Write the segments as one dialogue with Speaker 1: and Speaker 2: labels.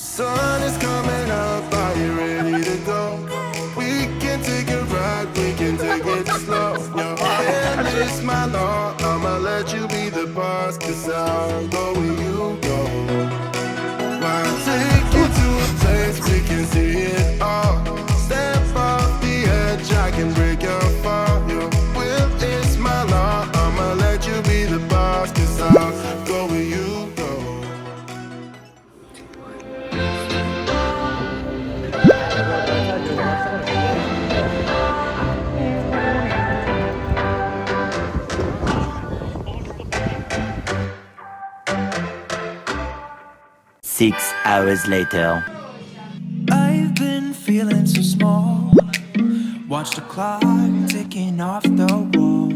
Speaker 1: Sun is coming up, are you ready to go? We can take a ride, we can take it slow. Your hand is my law, I'ma let you be the boss, cause I'll go where you go. I'll take you to a place we can see it all. Step off the edge, I can break your fall. Your will is my law, I'ma let you be the boss, cause I'll go where you go.
Speaker 2: 6 hours later.
Speaker 3: I've been feeling so small. Watch the clock ticking off the wall.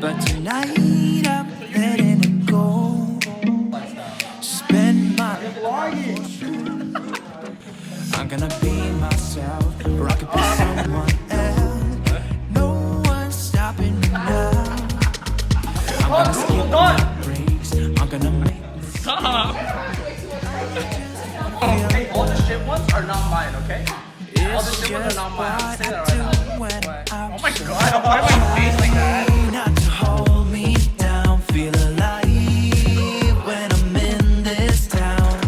Speaker 3: But tonight I'm letting it go. Spend my life. I'm gonna be myself, or I could be someone else. No one's stopping me now. I'm gonna skip my breaks. I'm gonna make
Speaker 4: Stop! Hey, all the shit ones are not mine, okay? All the shit ones are not mine. I'm saying that right now. Oh my god, why am I face like that?
Speaker 3: not to hold me down, feel alive when I'm in this town.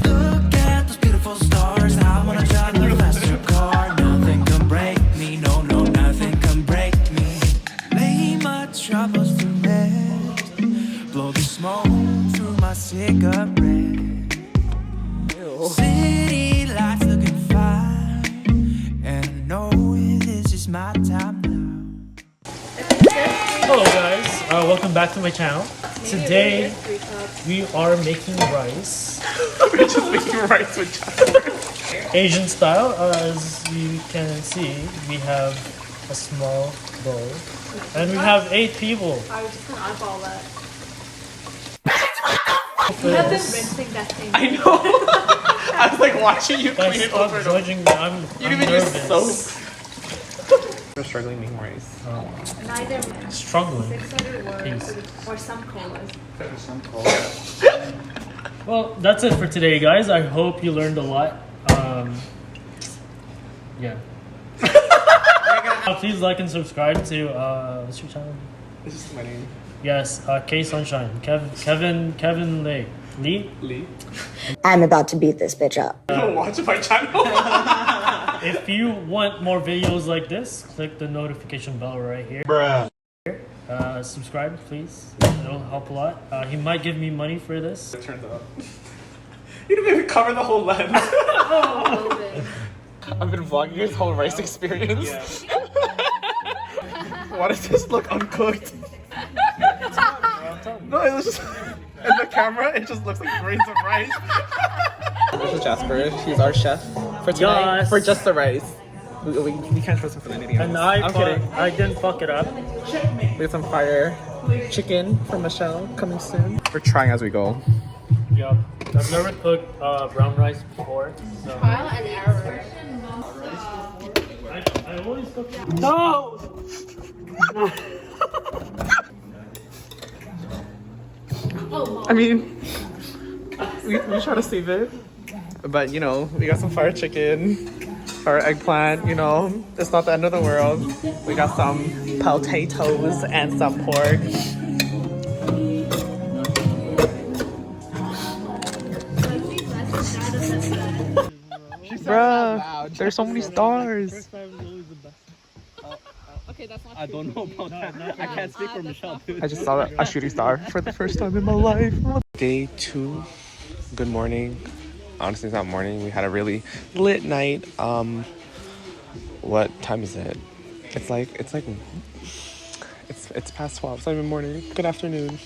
Speaker 3: Look at those beautiful stars, I wanna drive a faster car. Nothing can break me, no, no, nothing can break me. Lay my troubles to rest, blow the smoke through my cigarette. City lights looking fine, and I know this is my time now.
Speaker 5: Hello guys, welcome back to my channel. Today we are making rice.
Speaker 4: We're just making rice with Jazpher.
Speaker 5: Asian style. As you can see, we have a small bowl and we have 8 people.
Speaker 6: I was just gonna eyeball that.
Speaker 5: For
Speaker 6: You have been
Speaker 5: this.
Speaker 6: rinsing that thing.
Speaker 4: I know. I was like watching you
Speaker 5: Guys,
Speaker 4: clean it
Speaker 5: stop
Speaker 4: over and over.
Speaker 5: judging me. I'm
Speaker 4: You didn't even use
Speaker 5: nervous.
Speaker 4: soap. We're struggling making rice.
Speaker 6: Neither
Speaker 5: Struggling.
Speaker 6: 600
Speaker 5: Peace.
Speaker 6: words or some colas.
Speaker 5: Well, that's it for today, guys. I hope you learned a lot. Yeah. Please like and subscribe to what's your channel?
Speaker 4: This is my name.
Speaker 5: Yes, K Sunshine, Kevin Lee.
Speaker 7: I'm about to beat this bitch up.
Speaker 4: Don't watch my channel.
Speaker 5: If you want more videos like this, click the notification bell right here.
Speaker 4: Bruh.
Speaker 5: Subscribe, please. It'll help a lot. He might give me money for this.
Speaker 4: It turns out. You didn't even cover the whole lens. I've been vlogging his whole rice experience. Why does this look uncooked? No, it was just in the camera. It just looks like grains of rice. This is Jazpher. He's our chef for tonight.
Speaker 5: Yes.
Speaker 4: For just the rice. We can't trust him for anything else.
Speaker 5: And
Speaker 4: I'm kidding.
Speaker 5: I didn't fuck it up.
Speaker 4: We have some fire chicken from Michelle coming soon. We're trying as we go.
Speaker 5: Yup. I've never cooked brown rice before. So.
Speaker 6: Trial and error.
Speaker 5: I always cook. No!
Speaker 4: I mean, we try to save it, but you know, we got some fire chicken, fire eggplant. You know, it's not the end of the world. We got some potatoes and some pork. Bruh, there's so many stars.
Speaker 6: Okay, that's not
Speaker 8: I don't know about that. I can't speak for Michelle, dude.
Speaker 4: I just saw a shooting star for the first time in my life. Day 2. Good morning. Honestly, it's not morning. We had a really lit night. What time is it? It's past 12. It's not even morning. Good afternoon.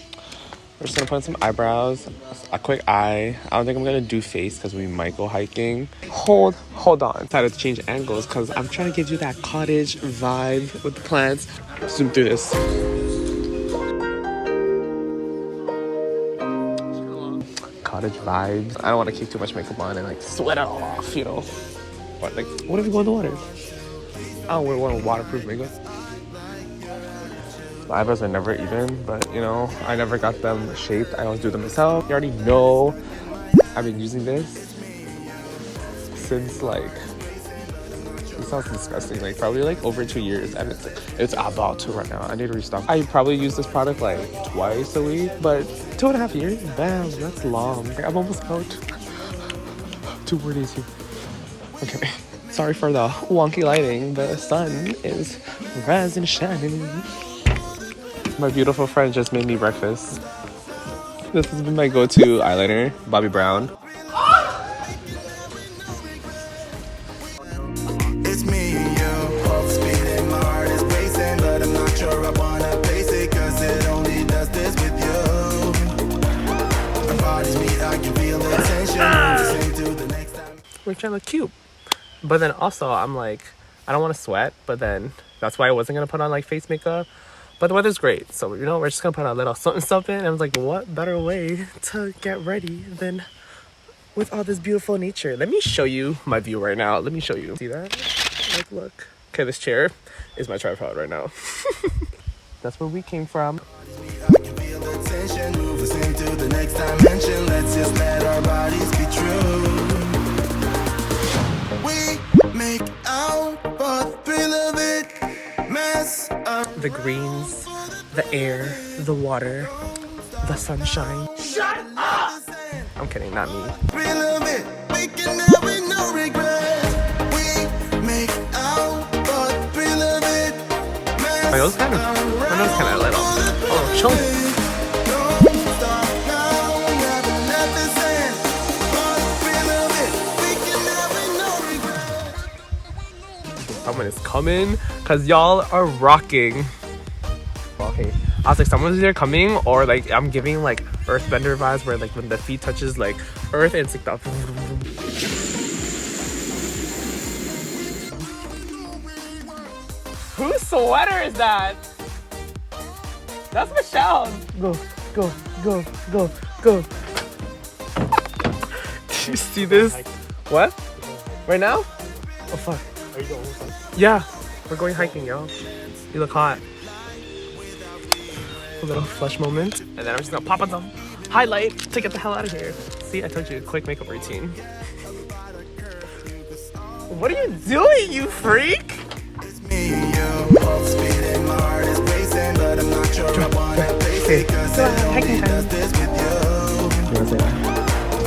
Speaker 4: We're just gonna put on some eyebrows, a quick eye. I don't think I'm gonna do face because we might go hiking. Hold on. I decided to change angles because I'm trying to give you that cottage vibe with the plants. Zoom through this. Cottage vibes. I don't want to keep too much makeup on and like sweat it all off, you know. But like, what if we go in the water? I don't want waterproof makeup. The eyebrows are never even, but you know, I never got them shaped. I always do them myself. You already know I've been using this since like, it sounds disgusting, like probably like over 2 years, and it's about to run out. I need to restock. I probably use this product like twice a week, but 2.5 years, damn, that's long. I'm almost out. 2 more days here. Okay, sorry for the wonky lighting. The sun is rising, shining. My beautiful friend just made me breakfast. This has been my go-to eyeliner, Bobbi Brown.
Speaker 1: It's me and you, both speeding, my heart is racing, but I'm not sure I wanna face it, cause it only does this with you. Our bodies meet, I can feel the tension, moving to the next time.
Speaker 4: We're trying to look cute. But then also, I'm like, I don't want to sweat, but then that's why I wasn't going to put on like face makeup. But the weather's great, so you know, we're just going to put on a little something. And I was like, what better way to get ready than with all this beautiful nature? Let me show you my view right now. Let me show you. See that? Like, look. Okay, this chair is my tripod right now. That's where we came from.
Speaker 1: I can feel the tension, move us into the next dimension. Let's just let our bodies be true. We make out for the thrill of it, mess up.
Speaker 4: The greens, the air, the water, the sunshine.
Speaker 1: Shut up!
Speaker 4: I'm kidding, not me.
Speaker 1: Thrill of it, we can have it, no regrets. We make out for the thrill of it, mess
Speaker 4: My nose kind of little. Oh, chill.
Speaker 1: Don't stop now, never let this end. For the thrill of it, we can have it, no regrets.
Speaker 4: Someone is coming, cause y'all are rocking. Okay, I was like, someone's either coming or like I'm giving like earthbender vibes where like when the feet touches like earth and it's like the whose sweater is that? That's Michelle's. Go, go, go, go, go. Do you see this? What? Right now? Oh fuck.
Speaker 5: Are you the only one?
Speaker 4: Yeah, we're going hiking, y'all. You look hot. A little flush moment. And then I'm just gonna pop on some highlight to get the hell out of here. See, I told you, quick makeup routine. What are you doing, you freak?
Speaker 1: Me and you, both speeding, my heart is racing, but I'm not sure I wanna face it, cause it only does this with you.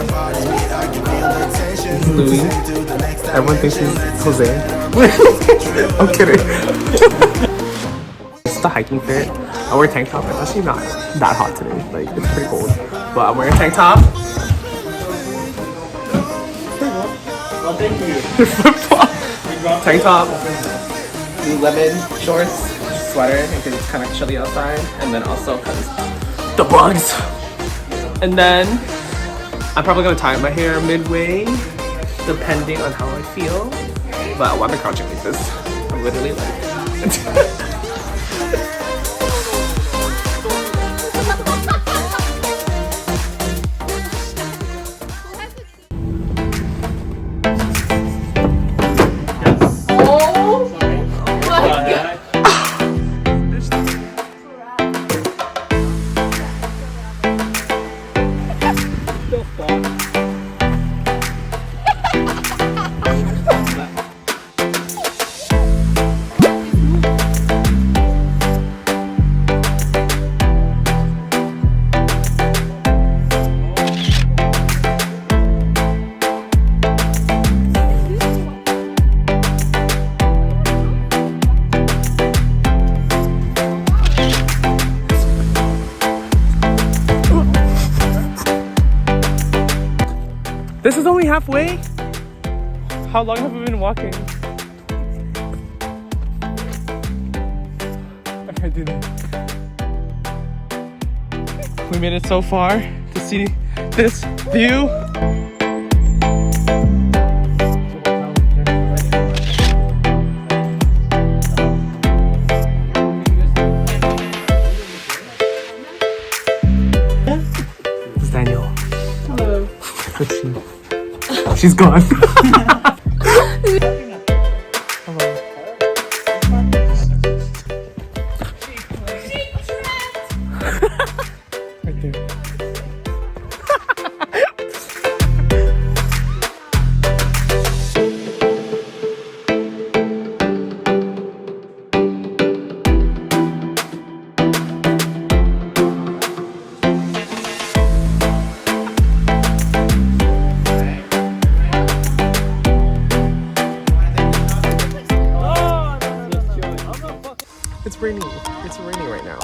Speaker 1: Our bodies meet, I can feel the tension,
Speaker 4: Louis.
Speaker 1: moving to the next
Speaker 4: Everyone thinks he's
Speaker 1: dimension.
Speaker 4: Jose. I'm kidding. It's the hiking fit. I wear a tank top. It's actually not that hot today. Like, it's pretty cold. But I'm wearing a tank top.
Speaker 5: Oh, thank you.
Speaker 4: Tank top. Lemon shorts. Sweater because it's kind of chilly outside. And then also because the bugs. And then I'm probably going to tie my hair midway depending on how I feel. But I've been crouching like this. I'm literally like... This is only halfway? How long have we been walking? I can't do that. We made it so far to see this view. This is Daniel. Hello. She's gone. Right there. raining. It's raining right now.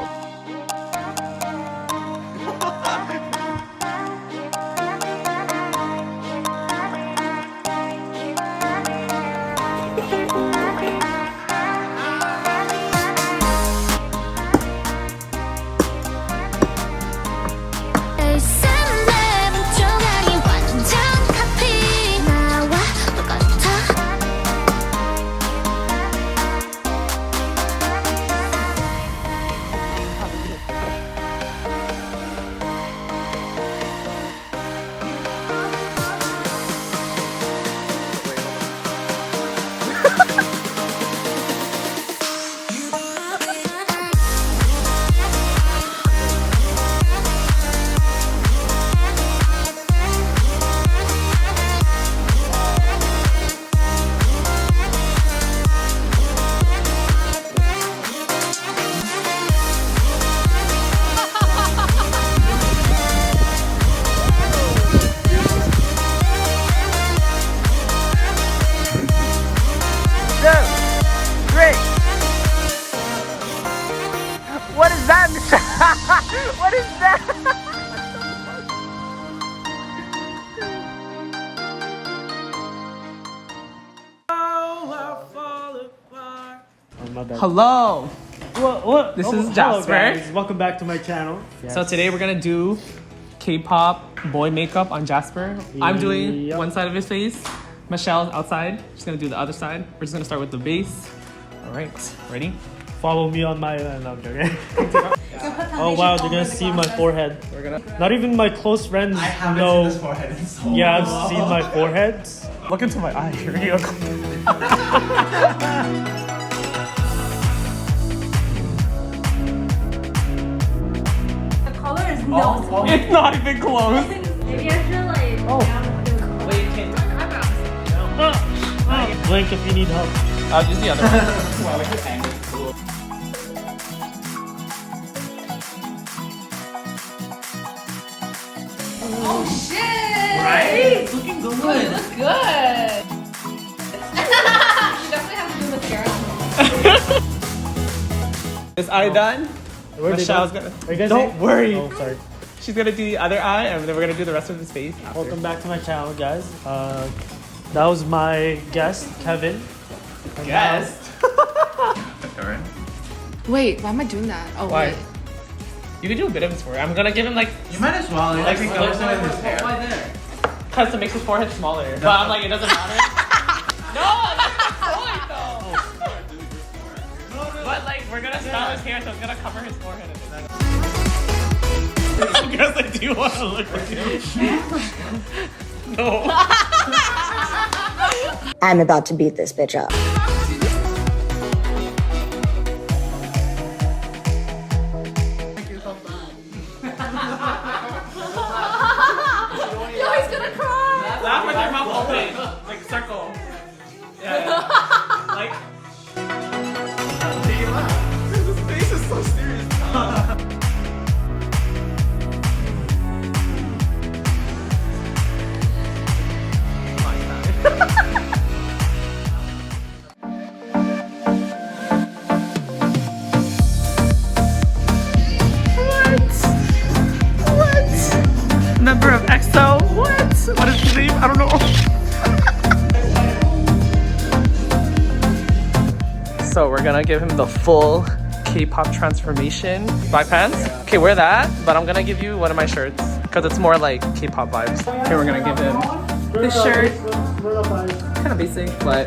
Speaker 4: What is that, Michelle? What is that?
Speaker 5: My bad.
Speaker 4: Hello.
Speaker 5: What?
Speaker 4: This is
Speaker 5: hello,
Speaker 4: Jazpher.
Speaker 5: guys. Welcome back to my channel. Yes.
Speaker 4: So today we're gonna do K-pop boy makeup on Jazpher. I'm doing
Speaker 5: Yep.
Speaker 4: one side of his face. Michelle's outside. She's gonna do the other side. We're just gonna start with the base. All right, ready?
Speaker 5: Follow me on my. No, I'm joking. Oh wow, they're gonna see my forehead.
Speaker 4: We're gonna
Speaker 5: Not even my close friends know.
Speaker 8: forehead in so
Speaker 5: Yeah, I've seen my forehead.
Speaker 4: look into my eye. Here.
Speaker 6: The color is no.
Speaker 4: It's not even close.
Speaker 6: Maybe I should like.
Speaker 5: Blink if you need help.
Speaker 4: I'll use the other one.
Speaker 6: Oh shit! Right? It's looking good. You look good. You definitely have to do mascara.
Speaker 4: Is eye done?
Speaker 5: Where they
Speaker 4: Michelle's
Speaker 5: done?
Speaker 4: gonna.
Speaker 5: Are you guys
Speaker 4: Don't
Speaker 5: in?
Speaker 4: worry.
Speaker 5: Oh, sorry.
Speaker 4: She's gonna do the other eye, and then we're gonna do the rest of his face. after.
Speaker 5: Welcome back to my channel, guys. That was my guest, Kevin. And
Speaker 4: Guest.
Speaker 9: Wait, why am I doing that? Oh,
Speaker 4: Why?
Speaker 9: wait.
Speaker 4: You can do a bit of his forehead. I'm gonna give him like.
Speaker 8: You might as well.
Speaker 4: Like,
Speaker 8: Like,
Speaker 4: split
Speaker 8: some of his hair. Why there?
Speaker 4: Cause to make his forehead smaller. But I'm like, it doesn't matter. No, that's the point though. But like, we're gonna style his hair, so it's gonna cover his forehead. I guess I do want to look at him. No.
Speaker 7: I'm about to beat this bitch up.
Speaker 6: Yo, he's gonna cry.
Speaker 4: Laugh with your mouth open, like circle. Yeah. Like. His face is so serious. Member of EXO? What? What is his name? I don't know. So we're gonna give him the full K-pop transformation. Black pants? Okay, wear that, but I'm gonna give you one of my shirts because it's more like K-pop vibes. Okay, we're gonna give him this shirt. Kind of basic, but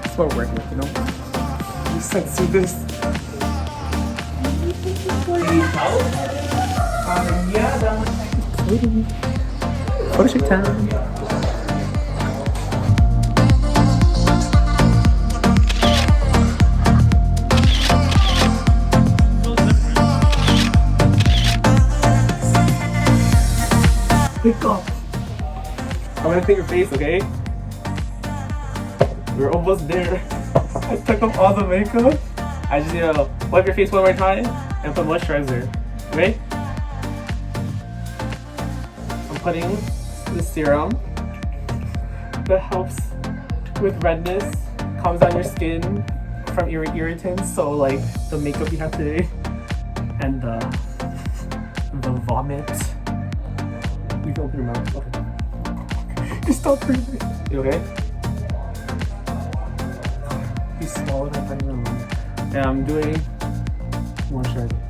Speaker 4: it's what we're working with, you know? Let's do this. Photo shoot time. Pick up. I'm gonna clean your face, okay? We're almost there. I took off all the makeup. I just need to wipe your face one more time and put moisturizer. Okay? I'm putting the serum that helps with redness, calms down your skin,
Speaker 5: from irritants. So like the makeup you have today and the vomit. You can open your mouth. Okay. You stop breathing. You okay? You swallowed. I can't even remember. And I'm doing one shot.